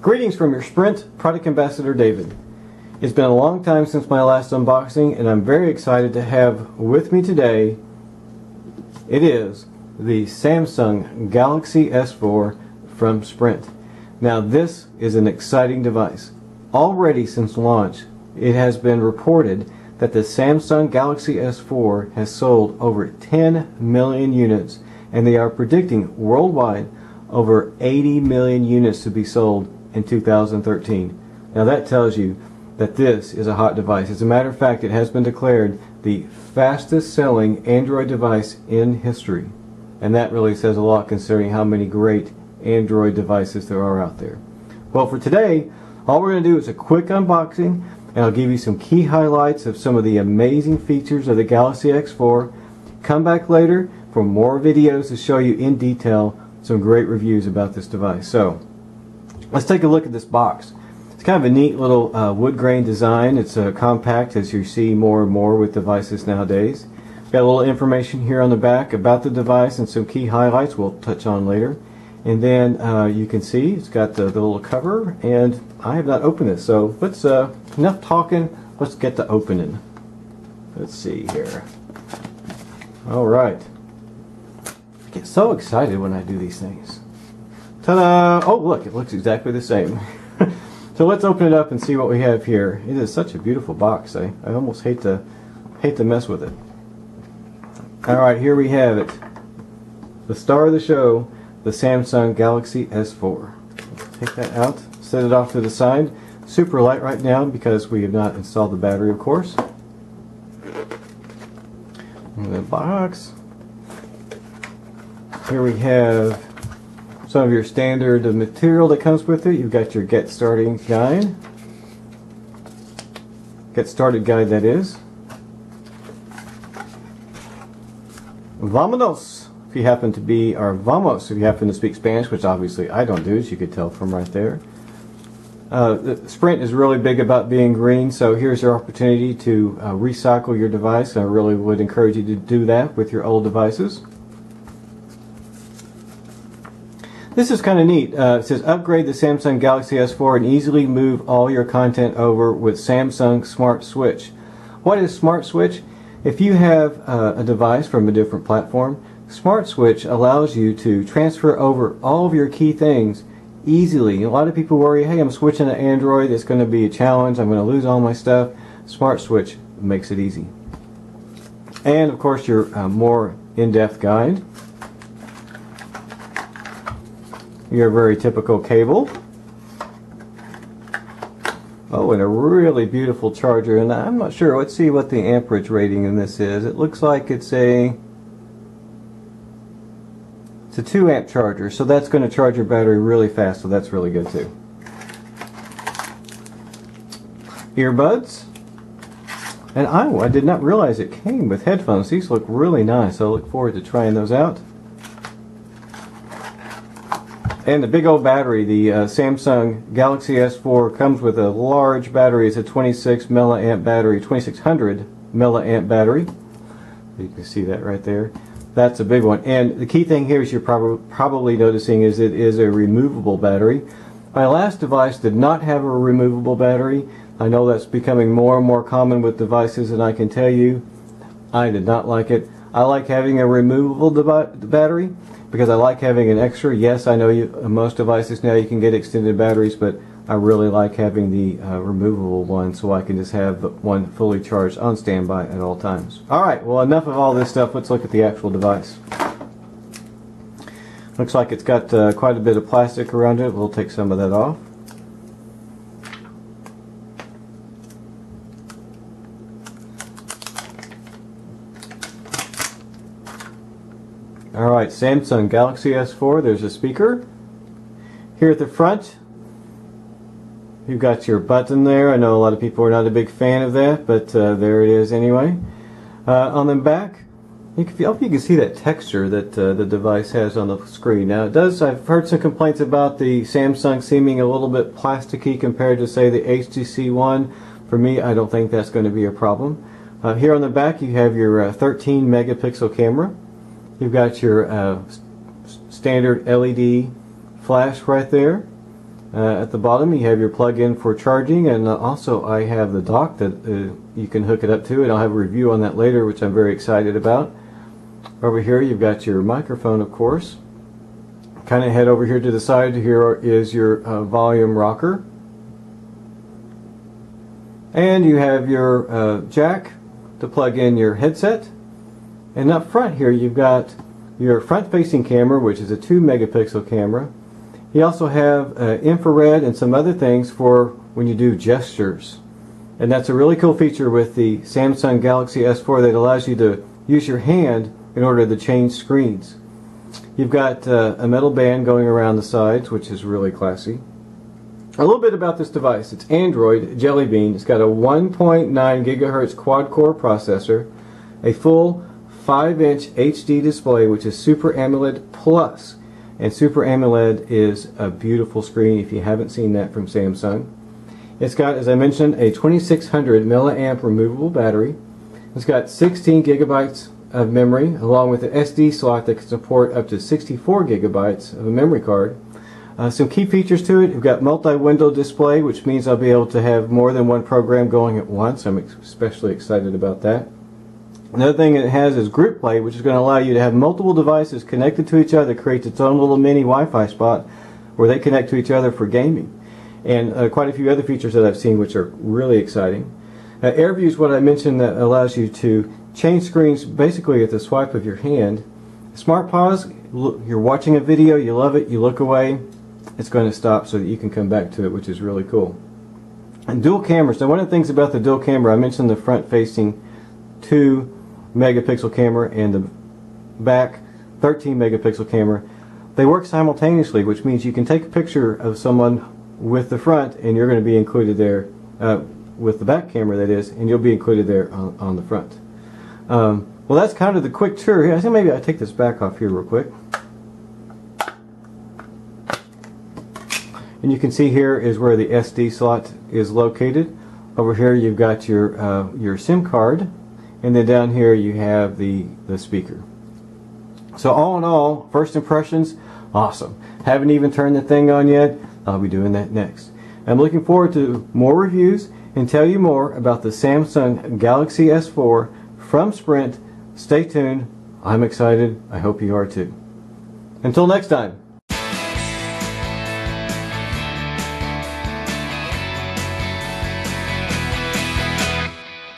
Greetings from your Sprint Product Ambassador David. It's been a long time since my last unboxing, and I'm very excited to have with me today, it is the Samsung Galaxy S4 from Sprint. Now this is an exciting device. Already since launch, it has been reported that the Samsung Galaxy S4 has sold over 10 million units, and they are predicting worldwide over 80 million units to be sold in 2013. Now that tells you that this is a hot device. As a matter of fact, it has been declared the fastest selling Android device in history. And that really says a lot considering how many great Android devices there are out there. Well, for today, all we're going to do is a quick unboxing, and I'll give you some key highlights of some of the amazing features of the Galaxy S4. Come back later for more videos to show you in detail some great reviews about this device. So, let's take a look at this box. It's kind of a neat little wood grain design. It's compact, as you see more and more with devices nowadays. Got a little information here on the back about the device and some key highlights we'll touch on later. And then you can see it's got the little cover, and I have not opened this. So let's enough talking. Let's get to opening. Let's see here. All right. I get so excited when I do these things. Ta-da! Oh, look, it looks exactly the same. So let's open it up and see what we have here. It is such a beautiful box. I almost hate to mess with it. All right, here we have it. The star of the show, the Samsung Galaxy S4. Take that out, set it off to the side. Super light right now because we have not installed the battery, of course. In the box, here we have some of your standard material that comes with it. You've got your Get Started guide. Get Started guide, that is. Vámonos, if you happen to be, or vamos if you happen to speak Spanish, which obviously I don't do, as you could tell from right there. The Sprint is really big about being green, so here's your opportunity to recycle your device. I really would encourage you to do that with your old devices. This is kind of neat. It says upgrade the Samsung Galaxy S4 and easily move all your content over with Samsung Smart Switch. What is Smart Switch? If you have a device from a different platform, Smart Switch allows you to transfer over all of your key things easily. A lot of people worry, hey, I'm switching to Android, it's going to be a challenge, I'm going to lose all my stuff. Smart Switch makes it easy. And of course your more in-depth guide. Your very typical cable. Oh, and a really beautiful charger. And I'm not sure. Let's see what the amperage rating in this is. It looks like it's a 2 amp charger. So that's going to charge your battery really fast. So that's really good too. Earbuds. And I did not realize it came with headphones. These look really nice. I look forward to trying those out. And the big old battery, the Samsung Galaxy S4 comes with a large battery. It's a 26 milliamp battery, 2600 milliamp battery. You can see that right there. That's a big one. And the key thing here is you're probably noticing is it is a removable battery. My last device did not have a removable battery. I know that's becoming more and more common with devices, and I can tell you I did not like it. I like having a removable battery because I like having an extra. Yes, I know most devices now you can get extended batteries, but I really like having the removable one so I can just have one fully charged on standby at all times. Alright, well, enough of all this stuff. Let's look at the actual device. Looks like it's got quite a bit of plastic around it. We'll take some of that off. Alright, Samsung Galaxy S4, there's a speaker. Here at the front, you've got your button there. I know a lot of people are not a big fan of that, but there it is anyway. On the back, I hope you can see that texture that the device has on the screen. Now it does, I've heard some complaints about the Samsung seeming a little bit plasticky compared to, say, the HTC One. For me, I don't think that's going to be a problem. Here on the back you have your 13 megapixel camera. You've got your standard LED flash right there. At the bottom you have your plug-in for charging, and also I have the dock that you can hook it up to, and I'll have a review on that later, which I'm very excited about. Over here you've got your microphone, of course. Kind of head over here to the side. Here is your volume rocker. And you have your jack to plug in your headset. And up front here you've got your front-facing camera, which is a 2 megapixel camera. You also have infrared and some other things for when you do gestures. And that's a really cool feature with the Samsung Galaxy S4 that allows you to use your hand in order to change screens. You've got a metal band going around the sides, which is really classy. A little bit about this device. It's Android Jelly Bean. It's got a 1.9 gigahertz quad-core processor, a full 5-inch HD display, which is Super AMOLED Plus. And Super AMOLED is a beautiful screen if you haven't seen that from Samsung. It's got, as I mentioned, a 2600 milliamp removable battery. It's got 16 gigabytes of memory, along with an SD slot that can support up to 64 gigabytes of a memory card. Some key features to it: you've got multi-window display, which means I'll be able to have more than one program going at once. I'm especially excited about that. Another thing it has is group play, which is going to allow you to have multiple devices connected to each other. It creates its own little mini Wi-Fi spot where they connect to each other for gaming. And quite a few other features that I've seen which are really exciting. AirView is what I mentioned, that allows you to change screens basically at the swipe of your hand. Smart Pause, you're watching a video, you love it, you look away, it's going to stop so that you can come back to it, which is really cool. And dual cameras. Now, one of the things about the dual camera, I mentioned the front-facing 2 megapixel camera and the back 13 megapixel camera. They work simultaneously, which means you can take a picture of someone with the front and you're going to be included there, with the back camera that is, and you'll be included there on the front. Well, that's kind of the quick tour here. I think maybe I'll take this back off here real quick. And you can see here is where the SD slot is located. Over here you've got your SIM card. And then down here you have the speaker. So all in all, first impressions, awesome. Haven't even turned the thing on yet. I'll be doing that next. I'm looking forward to more reviews and tell you more about the Samsung Galaxy S4 from Sprint. Stay tuned. I'm excited. I hope you are too. Until next time.